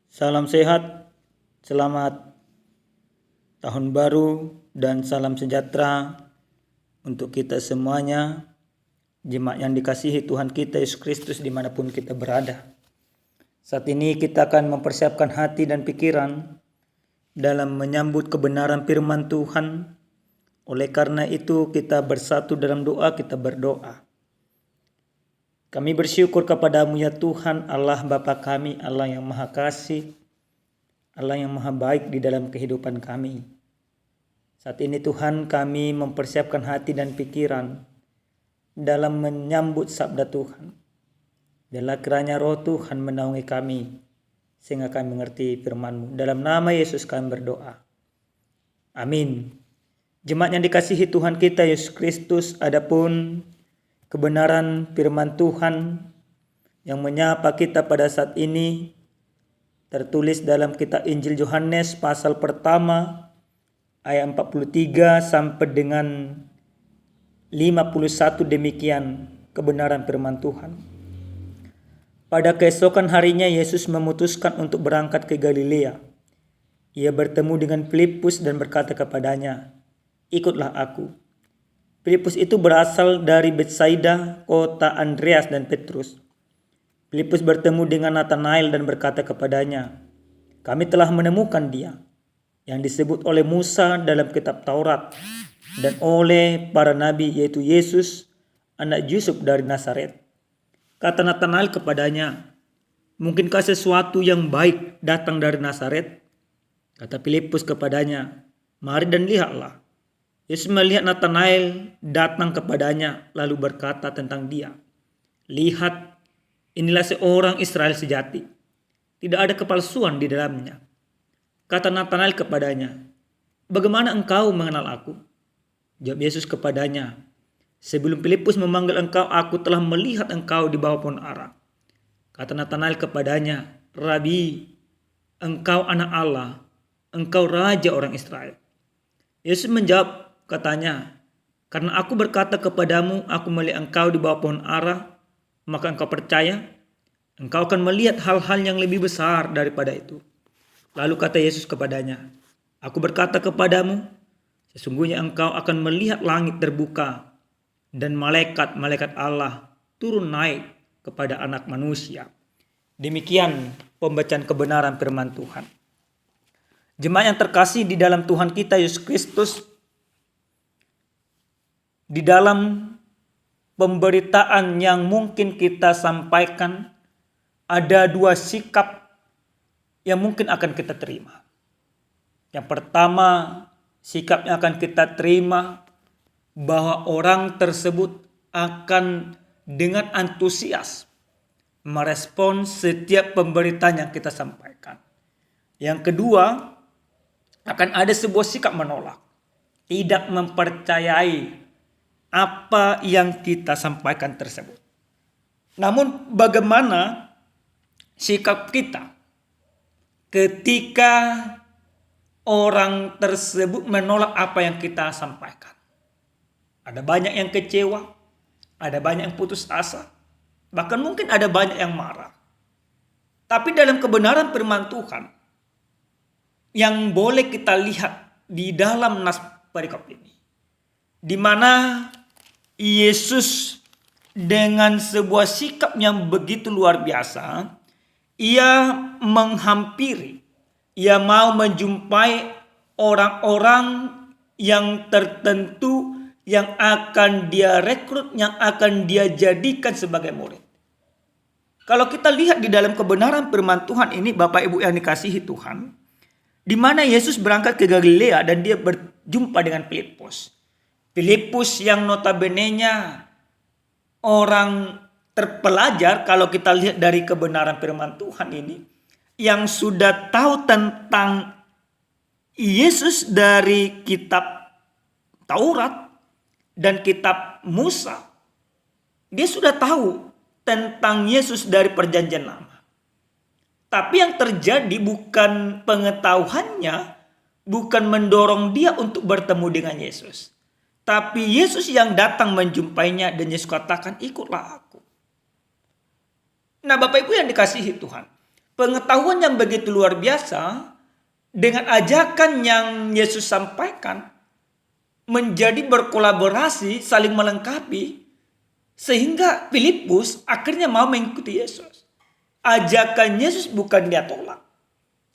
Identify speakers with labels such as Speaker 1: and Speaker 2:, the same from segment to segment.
Speaker 1: Salam sehat, selamat tahun baru dan salam sejahtera untuk kita semuanya, jemaat yang dikasihi Tuhan kita Yesus Kristus dimanapun kita berada. Saat ini kita akan mempersiapkan hati dan pikiran dalam menyambut kebenaran firman Tuhan. Oleh karena itu kita bersatu dalam doa, kita berdoa. Kami bersyukur kepadamu ya Tuhan Allah Bapa kami, Allah yang maha kasih, Allah yang maha baik di dalam kehidupan kami. Saat ini Tuhan kami mempersiapkan hati dan pikiran dalam menyambut sabda Tuhan. Biarlah kiranya roh Tuhan menaungi kami sehingga kami mengerti firman-Mu. Dalam nama Yesus kami berdoa. Amin. Jemaat yang dikasihi Tuhan kita Yesus Kristus, adapun kebenaran firman Tuhan yang menyapa kita pada saat ini tertulis dalam kitab Injil Yohanes pasal pertama ayat 43 sampai dengan 51. Demikian kebenaran firman Tuhan. Pada keesokan harinya Yesus memutuskan untuk berangkat ke Galilea. Ia bertemu dengan Filipus dan berkata kepadanya, "Ikutlah aku." Filipus itu berasal dari Betsaida, kota Andreas dan Petrus. Filipus bertemu dengan Nathanael dan berkata kepadanya, "Kami telah menemukan Dia, yang disebut oleh Musa dalam kitab Taurat dan oleh para nabi, yaitu Yesus, anak Yusuf dari Nazaret." Kata Nathanael kepadanya, "Mungkinkah sesuatu yang baik datang dari Nazaret?" Kata Filipus kepadanya, "Mari dan lihatlah." Yesus melihat Nathanael datang kepadanya lalu berkata tentang dia, "Lihat, inilah seorang Israel sejati. Tidak ada kepalsuan di dalamnya." Kata Nathanael kepadanya, "Bagaimana engkau mengenal aku?" Jawab Yesus kepadanya, "Sebelum Filipus memanggil engkau, aku telah melihat engkau di bawah pohon ara." Kata Nathanael kepadanya, "Rabi, engkau anak Allah, engkau raja orang Israel." Yesus menjawab katanya, "Karena aku berkata kepadamu, aku melihat engkau di bawah pohon ara, maka engkau percaya? Engkau akan melihat hal-hal yang lebih besar daripada itu." Lalu kata Yesus kepadanya, "Aku berkata kepadamu, sesungguhnya engkau akan melihat langit terbuka dan malaikat-malaikat Allah turun naik kepada anak manusia." Demikian pembacaan kebenaran firman Tuhan. Jemaat yang terkasih di dalam Tuhan kita Yesus Kristus, di dalam pemberitaan yang mungkin kita sampaikan, ada dua sikap yang mungkin akan kita terima. Yang pertama, sikap yang akan kita terima bahwa orang tersebut akan dengan antusias merespon setiap pemberitaan yang kita sampaikan. Yang kedua, akan ada sebuah sikap menolak, tidak mempercayai apa yang kita sampaikan tersebut. Namun bagaimana sikap kita ketika orang tersebut menolak apa yang kita sampaikan? Ada banyak yang kecewa, ada banyak yang putus asa, bahkan mungkin ada banyak yang marah. Tapi dalam kebenaran firman Tuhan yang boleh kita lihat di dalam nas perikop ini, di mana Yesus dengan sebuah sikap yang begitu luar biasa, ia menghampiri, ia mau menjumpai orang-orang yang tertentu yang akan dia rekrut, yang akan dia jadikan sebagai murid. Kalau kita lihat di dalam kebenaran firman Tuhan ini, Bapak Ibu yang dikasihi Tuhan, di mana Yesus berangkat ke Galilea dan dia berjumpa dengan Filipus. Filipus yang notabene-nya orang terpelajar kalau kita lihat dari kebenaran firman Tuhan ini, yang sudah tahu tentang Yesus dari kitab Taurat dan kitab Musa. Dia sudah tahu tentang Yesus dari perjanjian lama. Tapi yang terjadi bukan pengetahuannya, bukan mendorong dia untuk bertemu dengan Yesus. Tapi Yesus yang datang menjumpainya dan Yesus katakan, "Ikutlah aku." Nah Bapak Ibu yang dikasihi Tuhan, pengetahuan yang begitu luar biasa dengan ajakan yang Yesus sampaikan menjadi berkolaborasi, saling melengkapi, sehingga Filipus akhirnya mau mengikuti Yesus. Ajakan Yesus bukan dia tolak.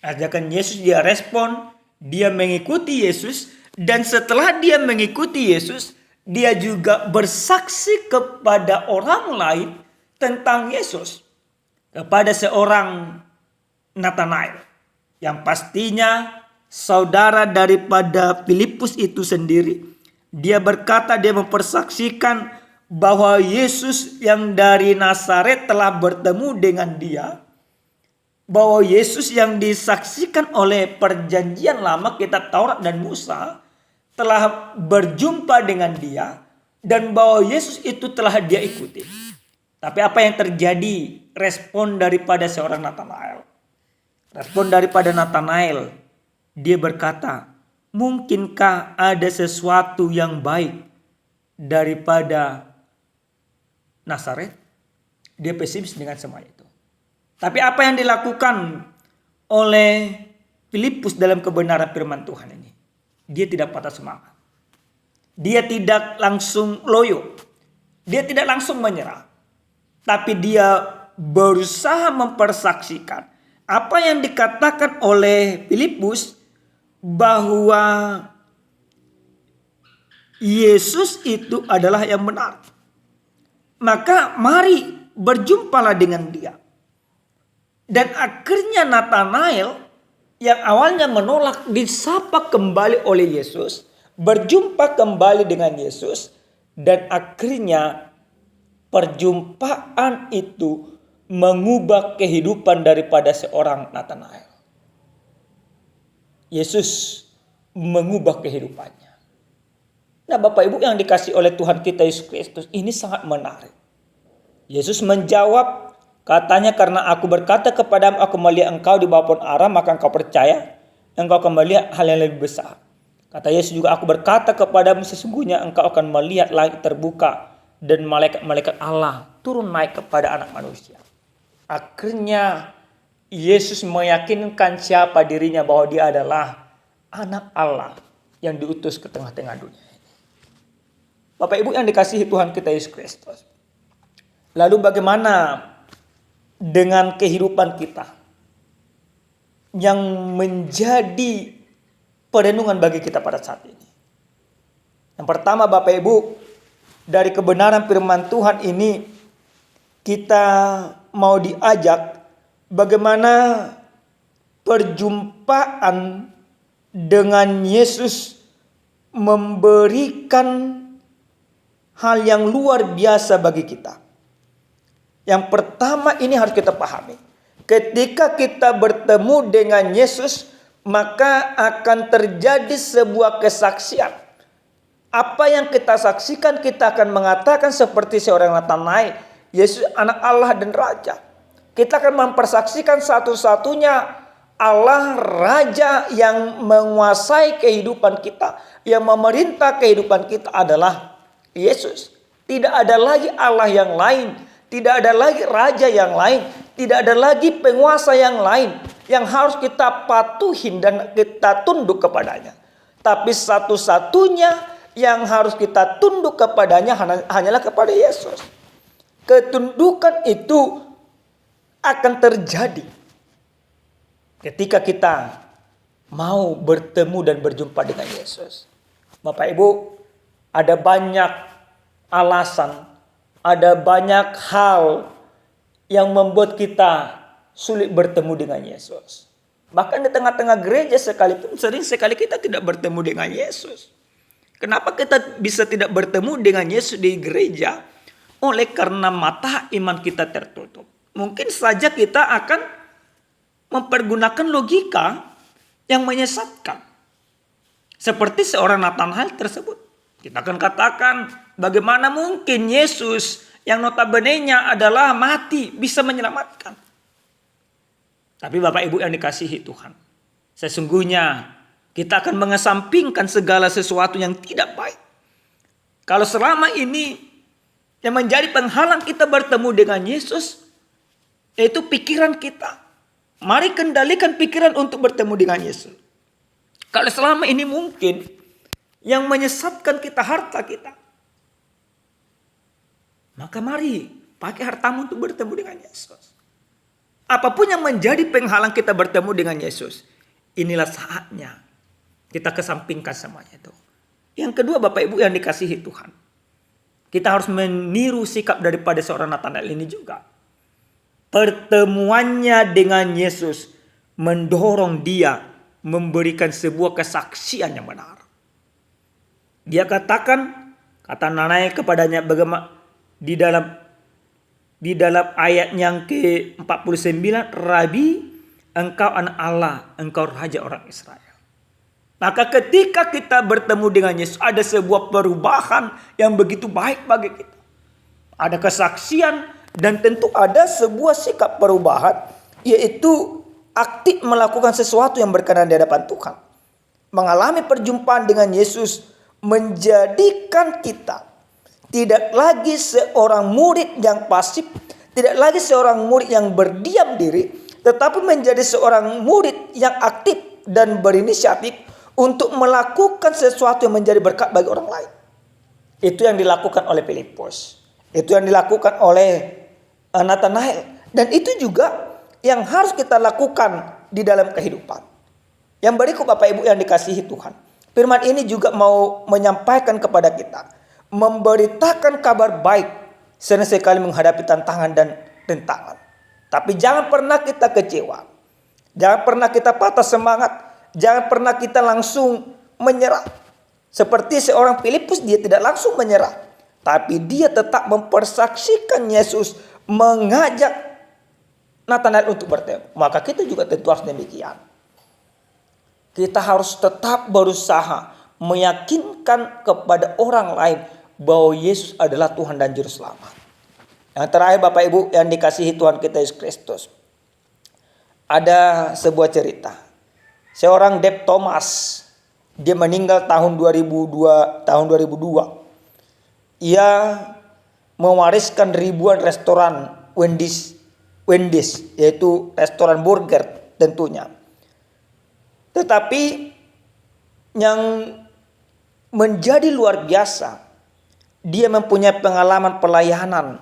Speaker 1: Ajakan Yesus dia respon, dia mengikuti Yesus, dan setelah dia mengikuti Yesus, dia juga bersaksi kepada orang lain tentang Yesus. Kepada seorang Nathanael, yang pastinya saudara daripada Filipus itu sendiri. Dia berkata, dia mempersaksikan bahwa Yesus yang dari Nazaret telah bertemu dengan dia. Bahwa Yesus yang disaksikan oleh perjanjian lama, kitab Taurat dan Musa, telah berjumpa dengan dia. Dan bahwa Yesus itu telah dia ikuti. Tapi apa yang terjadi? Respon daripada seorang Nathanael. Respon daripada Nathanael, dia berkata, mungkinkah ada sesuatu yang baik daripada Nazaret? Dia pesimis dengan semua itu. Tapi apa yang dilakukan oleh Filipus dalam kebenaran firman Tuhan ini? Dia tidak patah semangat. Dia tidak langsung loyo. Dia tidak langsung menyerah. Tapi dia berusaha mempersaksikan apa yang dikatakan oleh Filipus, bahwa Yesus itu adalah yang benar. Maka mari berjumpalah dengan dia. Dan akhirnya Nathanael yang awalnya menolak disapa kembali oleh Yesus, berjumpa kembali dengan Yesus, dan akhirnya perjumpaan itu mengubah kehidupan daripada seorang Nathanael. Yesus mengubah kehidupannya. Nah, Bapak Ibu yang dikasihi oleh Tuhan kita Yesus Kristus, ini sangat menarik. Yesus menjawab, katanya, karena aku berkata kepadamu, aku melihat engkau di bawah pohon ara, maka engkau percaya, engkau akan melihat hal yang lebih besar. Kata Yesus juga, aku berkata kepadamu, sesungguhnya engkau akan melihat langit terbuka dan malaikat-malaikat Allah turun naik kepada anak manusia. Akhirnya Yesus meyakinkan siapa dirinya, bahwa dia adalah anak Allah yang diutus ke tengah-tengah dunia ini. Bapak Ibu yang dikasihi Tuhan kita Yesus Kristus. Lalu bagaimana dengan kehidupan kita yang menjadi perenungan bagi kita pada saat ini? Yang pertama, Bapak Ibu, dari kebenaran firman Tuhan ini kita mau diajak bagaimana perjumpaan dengan Yesus memberikan hal yang luar biasa bagi kita. Yang pertama ini harus kita pahami. Ketika kita bertemu dengan Yesus, maka akan terjadi sebuah kesaksian. Apa yang kita saksikan, kita akan mengatakan seperti seorang Nathanael, Yesus anak Allah dan Raja. Kita akan mempersaksikan satu-satunya Allah Raja yang menguasai kehidupan kita, yang memerintah kehidupan kita adalah Yesus. Tidak ada lagi Allah yang lain, tidak ada lagi Raja yang lain, tidak ada lagi penguasa yang lain yang harus kita patuhin dan kita tunduk kepadanya. Tapi satu-satunya yang harus kita tunduk kepadanya hanyalah kepada Yesus. Ketundukan itu akan terjadi ketika kita mau bertemu dan berjumpa dengan Yesus. Bapak Ibu, ada banyak alasan, ada banyak hal yang membuat kita sulit bertemu dengan Yesus. Bahkan di tengah-tengah gereja sekalipun sering sekali kita tidak bertemu dengan Yesus. Kenapa kita bisa tidak bertemu dengan Yesus di gereja? Oleh karena mata iman kita tertutup. Mungkin saja kita akan mempergunakan logika yang menyesatkan. Seperti seorang Nathanael tersebut. Kita akan katakan, bagaimana mungkin Yesus yang notabene-nya adalah mati bisa menyelamatkan. Tapi Bapak Ibu yang dikasihi Tuhan, sesungguhnya kita akan mengesampingkan segala sesuatu yang tidak baik. Kalau selama ini yang menjadi penghalang kita bertemu dengan Yesus, yaitu pikiran kita, Mari kendalikan pikiran untuk bertemu dengan Yesus. Kalau selama ini mungkin yang menyesatkan kita harta kita, maka mari pakai hartamu untuk bertemu dengan Yesus. Apapun yang menjadi penghalang kita bertemu dengan Yesus, inilah saatnya kita kesampingkan semuanya itu. Yang kedua, Bapak Ibu yang dikasihi Tuhan, kita harus meniru sikap daripada seorang Natanael ini juga. Pertemuannya dengan Yesus mendorong dia memberikan sebuah kesaksian yang benar. Dia katakan, kata Natanael kepadanya bagaimana di dalam ayat yang ke-49, Rabi, engkau anak Allah, engkau raja orang Israel. Maka ketika kita bertemu dengan Yesus, ada sebuah perubahan yang begitu baik bagi kita. Ada kesaksian dan tentu ada sebuah sikap perubahan, yaitu aktif melakukan sesuatu yang berkenan di hadapan Tuhan. Mengalami perjumpaan dengan Yesus menjadikan kita tidak lagi seorang murid yang pasif, tidak lagi seorang murid yang berdiam diri, tetapi menjadi seorang murid yang aktif dan berinisiatif untuk melakukan sesuatu yang menjadi berkat bagi orang lain. Itu yang dilakukan oleh Filipus. Itu yang dilakukan oleh Natanael. Dan itu juga yang harus kita lakukan di dalam kehidupan. Yang berikut Bapak Ibu yang dikasihi Tuhan, firman ini juga mau menyampaikan kepada kita, memberitakan kabar baik sekali menghadapi tantangan dan rintangan. Tapi jangan pernah kita kecewa. Jangan pernah kita patah semangat. Jangan pernah kita langsung menyerah. Seperti seorang Filipus, dia tidak langsung menyerah, tapi dia tetap mempersaksikan Yesus, mengajak Natanael untuk bertemu. Maka kita juga tentu harus demikian. Kita harus tetap berusaha meyakinkan kepada orang lain bahwa Yesus adalah Tuhan dan Juru Selamat. Yang terakhir Bapak Ibu yang dikasihi Tuhan kita Yesus Kristus, ada sebuah cerita. Seorang Deb Thomas, dia meninggal tahun 2002. Ia mewariskan ribuan restoran Wendy's, yaitu restoran burger tentunya. Tetapi yang menjadi luar biasa, dia mempunyai pengalaman pelayanan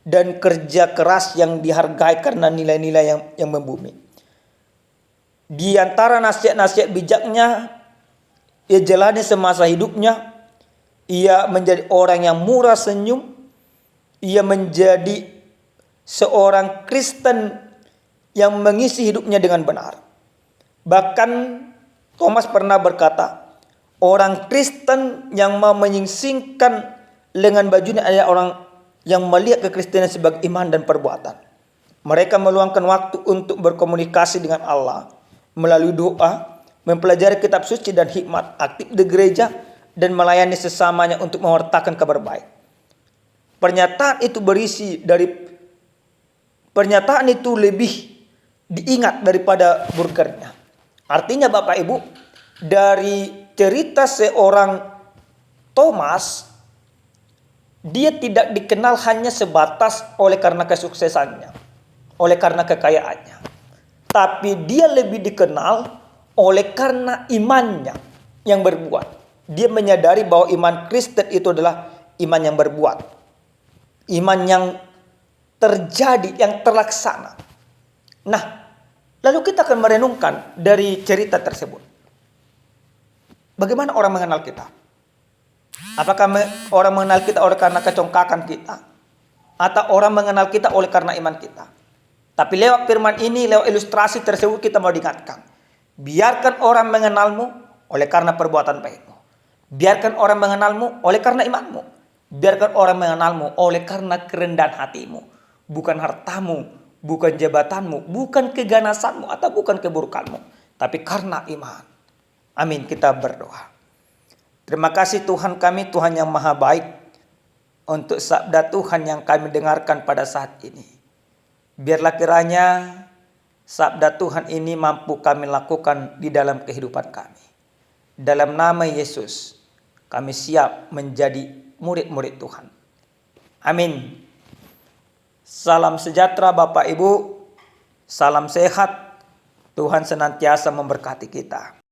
Speaker 1: dan kerja keras yang dihargai karena nilai-nilai yang membumi. Di antara nasihat-nasihat bijaknya ia jalani semasa hidupnya, ia menjadi orang yang murah senyum, ia menjadi seorang Kristen yang mengisi hidupnya dengan benar. Bahkan Thomas pernah berkata, orang Kristen yang mau menyingsingkan lengan bajunya adalah orang yang melihat kekristenan sebagai iman dan perbuatan. Mereka meluangkan waktu untuk berkomunikasi dengan Allah melalui doa, mempelajari kitab suci dan hikmat, aktif di gereja, dan melayani sesamanya untuk mewartakan kabar baik. Pernyataan itu lebih diingat daripada burgernya. Artinya Bapak Ibu, dari cerita seorang Thomas, dia tidak dikenal hanya sebatas oleh karena kesuksesannya, oleh karena kekayaannya. Tapi dia lebih dikenal oleh karena imannya yang berbuat. Dia menyadari bahwa iman Kristen itu adalah iman yang berbuat. Iman yang terjadi, yang terlaksana. Nah, lalu kita akan merenungkan dari cerita tersebut. Bagaimana orang mengenal kita? Apakah orang mengenal kita oleh karena kecongkakan kita? Atau orang mengenal kita oleh karena iman kita? Tapi lewat firman ini, lewat ilustrasi tersebut kita mau diingatkan. Biarkan orang mengenalmu oleh karena perbuatan baikmu. Biarkan orang mengenalmu oleh karena imanmu. Biarkan orang mengenalmu oleh karena kerendahan hatimu. Bukan hartamu, bukan jabatanmu, bukan keganasanmu atau bukan keburukanmu. Tapi karena iman. Amin, kita berdoa. Terima kasih Tuhan kami, Tuhan yang maha baik, untuk sabda Tuhan yang kami dengarkan pada saat ini. Biarlah kiranya sabda Tuhan ini mampu kami lakukan di dalam kehidupan kami. Dalam nama Yesus, kami siap menjadi murid-murid Tuhan. Amin. Salam sejahtera Bapak Ibu, salam sehat, Tuhan senantiasa memberkati kita.